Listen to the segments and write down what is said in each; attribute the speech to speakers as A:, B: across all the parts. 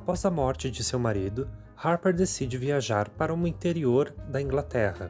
A: Após a morte de seu marido, Harper decide viajar para o interior da Inglaterra.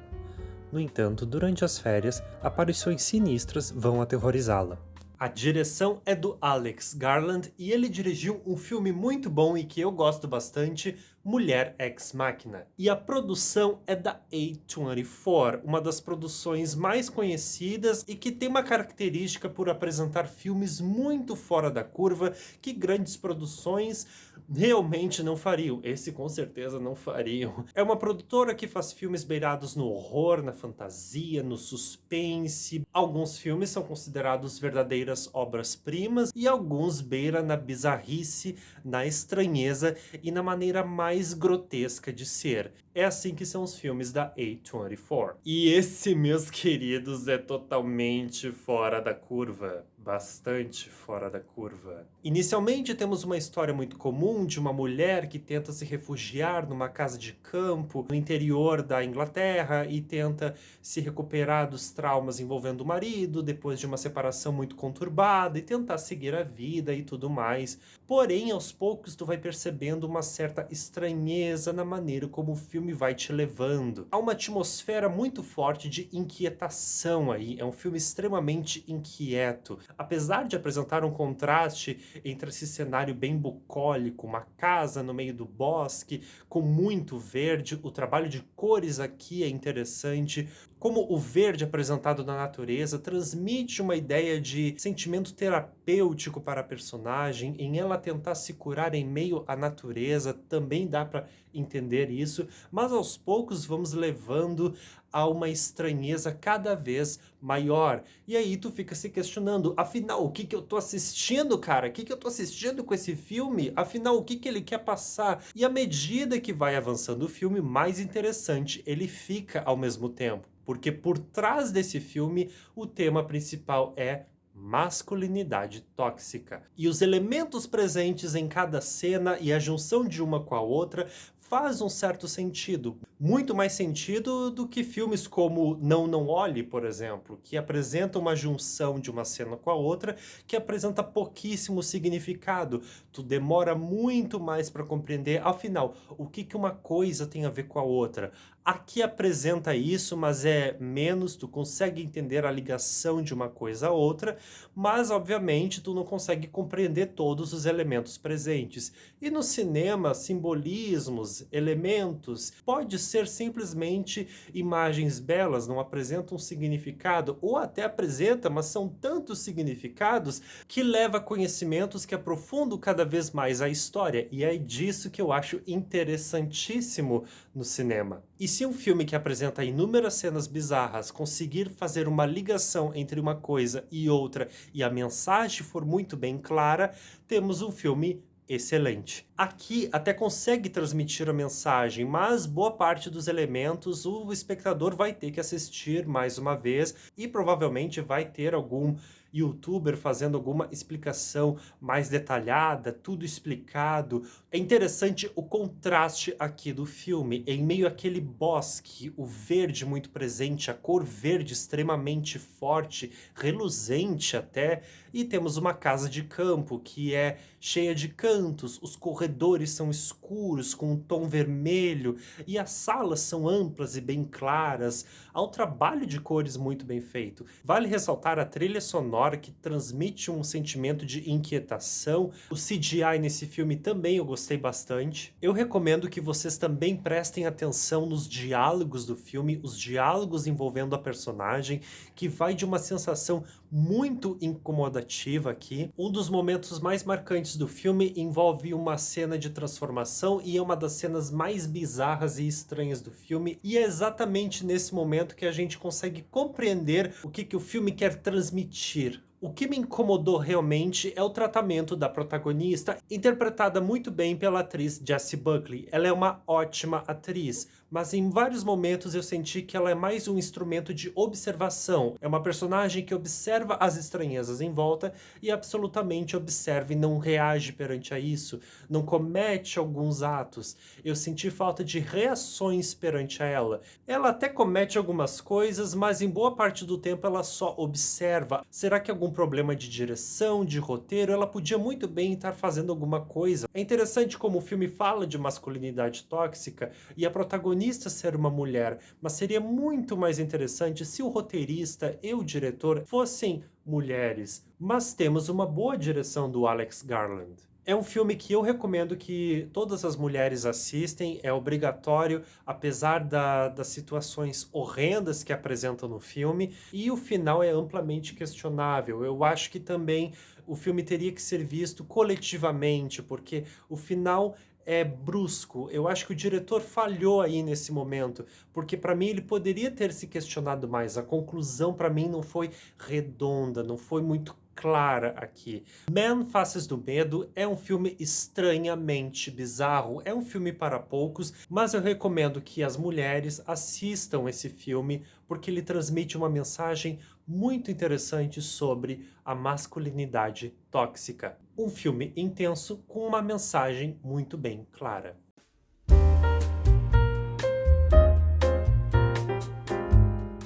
A: No entanto, durante as férias, aparições sinistras vão aterrorizá-la. A direção é do Alex Garland e ele dirigiu um filme muito bom e que eu gosto bastante, Mulher Ex Machina. E a produção é da A24, uma das produções mais conhecidas e que tem uma característica por apresentar filmes muito fora da curva que grandes produções realmente não fariam. Esse com certeza não fariam. É uma produtora que faz filmes beirados no horror, na fantasia, no suspense. Alguns filmes são considerados verdadeiras obras-primas e alguns beira na bizarrice, na estranheza e na maneira mais grotesca de ser. É assim que são os filmes da A24. E esse, meus queridos, é totalmente fora da curva. Bastante fora da curva. Inicialmente temos uma história muito comum de uma mulher que tenta se refugiar numa casa de campo no interior da Inglaterra e tenta se recuperar dos traumas envolvendo o marido depois de uma separação muito conturbada e tentar seguir a vida e tudo mais. Porém, aos poucos tu vai percebendo uma certa estranheza na maneira como o filme vai te levando. Há uma atmosfera muito forte de inquietação aí, é um filme extremamente inquieto. Apesar de apresentar um contraste entre esse cenário bem bucólico, uma casa no meio do bosque, com muito verde, o trabalho de cores aqui é interessante. Como o verde apresentado na natureza transmite uma ideia de sentimento terapêutico para a personagem, em ela tentar se curar em meio à natureza, também dá para entender isso, mas aos poucos vamos levando a uma estranheza cada vez maior. E aí tu fica se questionando, afinal, o que que eu tô assistindo, cara? O que que eu tô assistindo com esse filme? Afinal, o que que ele quer passar? E à medida que vai avançando o filme, mais interessante ele fica ao mesmo tempo. Porque por trás desse filme, o tema principal é masculinidade tóxica. E os elementos presentes em cada cena e a junção de uma com a outra faz um certo sentido. Muito mais sentido do que filmes como Não, Não Olhe, por exemplo, que apresentam uma junção de uma cena com a outra que apresenta pouquíssimo significado. Tu demora muito mais para compreender, afinal, o que que uma coisa tem a ver com a outra. Aqui apresenta isso, mas é menos, tu consegue entender a ligação de uma coisa a outra, mas obviamente tu não consegue compreender todos os elementos presentes. E no cinema, simbolismos, elementos, pode ser simplesmente imagens belas, não apresentam um significado, ou até apresenta, mas são tantos significados que leva a conhecimentos que aprofundam cada vez mais a história, e é disso que eu acho interessantíssimo no cinema. E se um filme que apresenta inúmeras cenas bizarras conseguir fazer uma ligação entre uma coisa e outra e a mensagem for muito bem clara, temos um filme excelente. Aqui até consegue transmitir a mensagem, mas boa parte dos elementos o espectador vai ter que assistir mais uma vez e provavelmente vai ter algum youtuber fazendo alguma explicação mais detalhada, tudo explicado. É interessante o contraste aqui do filme, em meio àquele bosque, o verde muito presente, a cor verde extremamente forte, reluzente até, e temos uma casa de campo que é cheia de cantos, os corredores são escuros com um tom vermelho e as salas são amplas e bem claras. Há um trabalho de cores muito bem feito. Vale ressaltar a trilha sonora que transmite um sentimento de inquietação. O CGI nesse filme também eu gostei bastante. Eu recomendo que vocês também prestem atenção nos diálogos do filme, os diálogos envolvendo a personagem, que vai de uma sensação muito incomodativa aqui. Um dos momentos mais marcantes do filme envolve uma cena de transformação e é uma das cenas mais bizarras e estranhas do filme, e é exatamente nesse momento que a gente consegue compreender o que que o filme quer transmitir. O que me incomodou realmente é o tratamento da protagonista, interpretada muito bem pela atriz Jessie Buckley. Ela é uma ótima atriz, mas em vários momentos eu senti que ela é mais um instrumento de observação. É uma personagem que observa as estranhezas em volta e absolutamente observa e não reage perante a isso, não comete alguns atos. Eu senti falta de reações perante a ela. Ela até comete algumas coisas, mas em boa parte do tempo ela só observa. Será que algum problema de direção, de roteiro, ela podia muito bem estar fazendo alguma coisa. É interessante como o filme fala de masculinidade tóxica e a protagonista ser uma mulher, mas seria muito mais interessante se o roteirista e o diretor fossem mulheres. Mas temos uma boa direção do Alex Garland. É um filme que eu recomendo que todas as mulheres assistem, é obrigatório, apesar das situações horrendas que apresentam no filme, e o final é amplamente questionável. Eu acho que também o filme teria que ser visto coletivamente, porque o final é brusco. Eu acho que o diretor falhou aí nesse momento, porque para mim ele poderia ter se questionado mais. A conclusão para mim não foi redonda, não foi muito clara aqui. Man, Faces do Medo é um filme estranhamente bizarro, é um filme para poucos, mas eu recomendo que as mulheres assistam esse filme porque ele transmite uma mensagem muito interessante sobre a masculinidade tóxica. Um filme intenso com uma mensagem muito bem clara.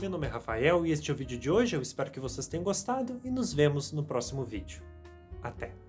A: Meu nome é Rafael e este é o vídeo de hoje. Eu espero que vocês tenham gostado e nos vemos no próximo vídeo. Até!